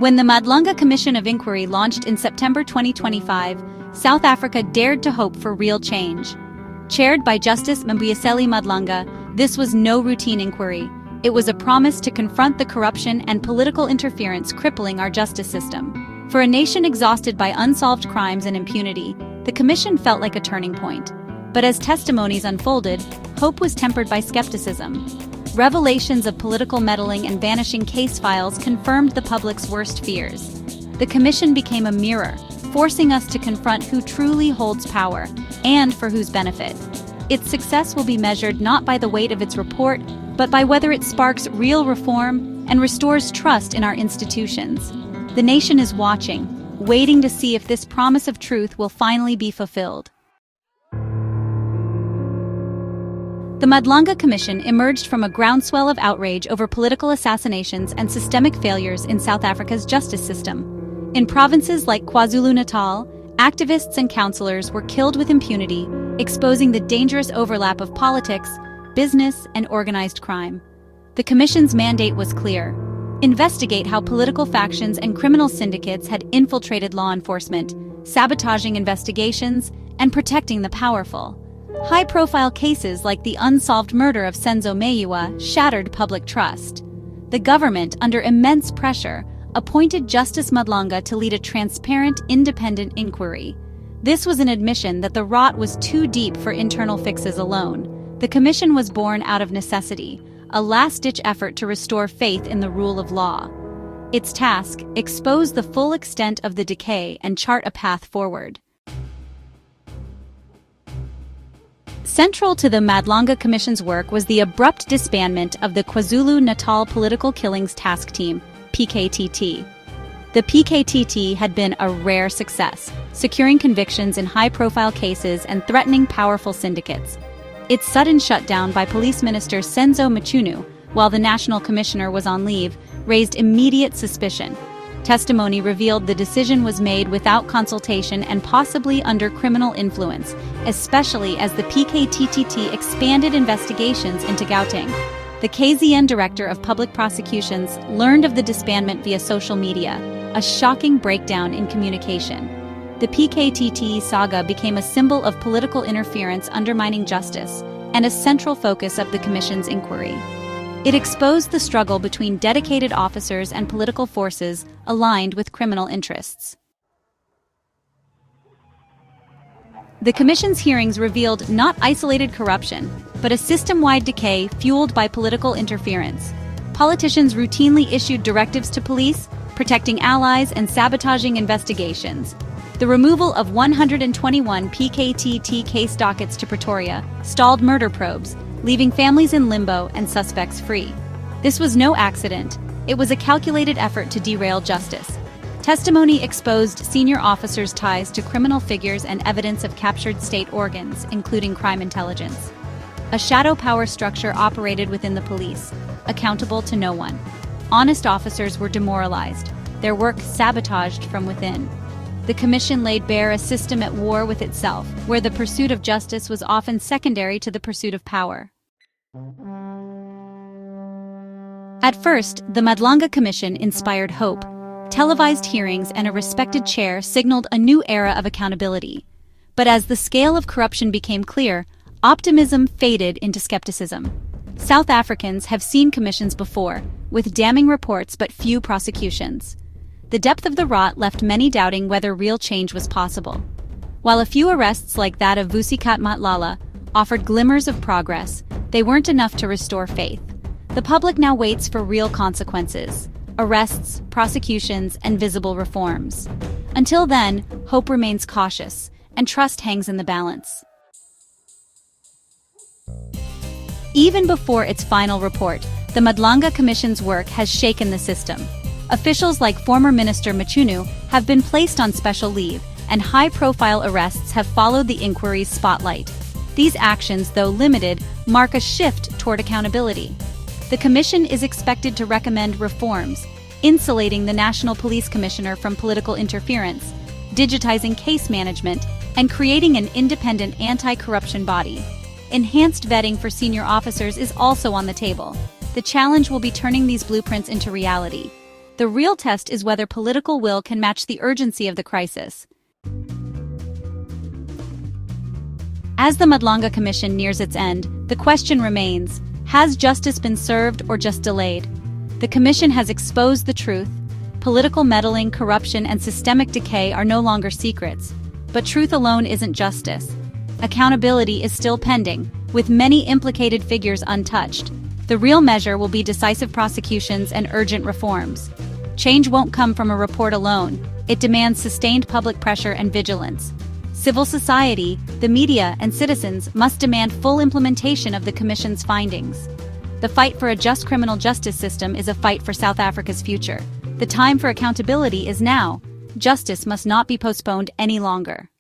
When the Madlanga Commission of Inquiry launched in September 2025, South Africa dared to hope for real change. Chaired by Justice Mbuyiseli Madlanga, this was no routine inquiry. It was a promise to confront the corruption and political interference crippling our justice system. For a nation exhausted by unsolved crimes and impunity, the commission felt like a turning point. But as testimonies unfolded, hope was tempered by skepticism. Revelations of political meddling and vanishing case files confirmed the public's worst fears. The commission became a mirror, forcing us to confront who truly holds power, and for whose benefit. Its success will be measured not by the weight of its report, but by whether it sparks real reform and restores trust in our institutions. The nation is watching, waiting to see if this promise of truth will finally be fulfilled. The Madlanga Commission emerged from a groundswell of outrage over political assassinations and systemic failures in South Africa's justice system. In provinces like KwaZulu-Natal, activists and councillors were killed with impunity, exposing the dangerous overlap of politics, business, and organized crime. The Commission's mandate was clear: investigate how political factions and criminal syndicates had infiltrated law enforcement, sabotaging investigations, and protecting the powerful. High-profile cases like the unsolved murder of Senzo Meyiwa shattered public trust. The government, under immense pressure, appointed Justice Madlanga to lead a transparent, independent inquiry. This was an admission that the rot was too deep for internal fixes alone. The commission was born out of necessity, a last-ditch effort to restore faith in the rule of law. Its task: expose the full extent of the decay and chart a path forward. Central to the Madlanga Commission's work was the abrupt disbandment of the KwaZulu-Natal Political Killings Task Team, PKTT. The PKTT had been a rare success, securing convictions in high-profile cases and threatening powerful syndicates. Its sudden shutdown by Police Minister Senzo Mchunu, while the National Commissioner was on leave, raised immediate suspicion. Testimony revealed the decision was made without consultation and possibly under criminal influence, especially as the PKTT expanded investigations into Gauteng. The KZN Director of Public Prosecutions learned of the disbandment via social media, a shocking breakdown in communication. The PKTT saga became a symbol of political interference undermining justice and a central focus of the Commission's inquiry. It exposed the struggle between dedicated officers and political forces aligned with criminal interests. The Commission's hearings revealed not isolated corruption, but a system-wide decay fueled by political interference. Politicians routinely issued directives to police, protecting allies and sabotaging investigations. The removal of 121 PKTT case dockets to Pretoria stalled murder probes, leaving families in limbo and suspects free. This was no accident. It was a calculated effort to derail justice. Testimony exposed senior officers' ties to criminal figures and evidence of captured state organs, including crime intelligence. A shadow power structure operated within the police, accountable to no one. Honest officers were demoralized, their work sabotaged from within. The Commission laid bare a system at war with itself, where the pursuit of justice was often secondary to the pursuit of power. At first, the Madlanga Commission inspired hope. Televised hearings and a respected chair signaled a new era of accountability. But as the scale of corruption became clear, optimism faded into skepticism. South Africans have seen commissions before, with damning reports but few prosecutions. The depth of the rot left many doubting whether real change was possible. While a few arrests like that of Vusikat Matlala offered glimmers of progress, they weren't enough to restore faith. The public now waits for real consequences: arrests, prosecutions, and visible reforms. Until then, hope remains cautious, and trust hangs in the balance. Even before its final report, the Madlanga Commission's work has shaken the system. Officials like former Minister Mchunu have been placed on special leave, and high-profile arrests have followed the inquiry's spotlight. These actions, though limited, mark a shift toward accountability. The Commission is expected to recommend reforms, insulating the National Police Commissioner from political interference, digitizing case management, and creating an independent anti-corruption body. Enhanced vetting for senior officers is also on the table. The challenge will be turning these blueprints into reality. The real test is whether political will can match the urgency of the crisis. As the Madlanga Commission nears its end, the question remains, has justice been served or just delayed? The Commission has exposed the truth. Political meddling, corruption, and systemic decay are no longer secrets. But truth alone isn't justice. Accountability is still pending, with many implicated figures untouched. The real measure will be decisive prosecutions and urgent reforms. Change won't come from a report alone. It demands sustained public pressure and vigilance. Civil society, the media, and citizens must demand full implementation of the Commission's findings. The fight for a just criminal justice system is a fight for South Africa's future. The time for accountability is now. Justice must not be postponed any longer.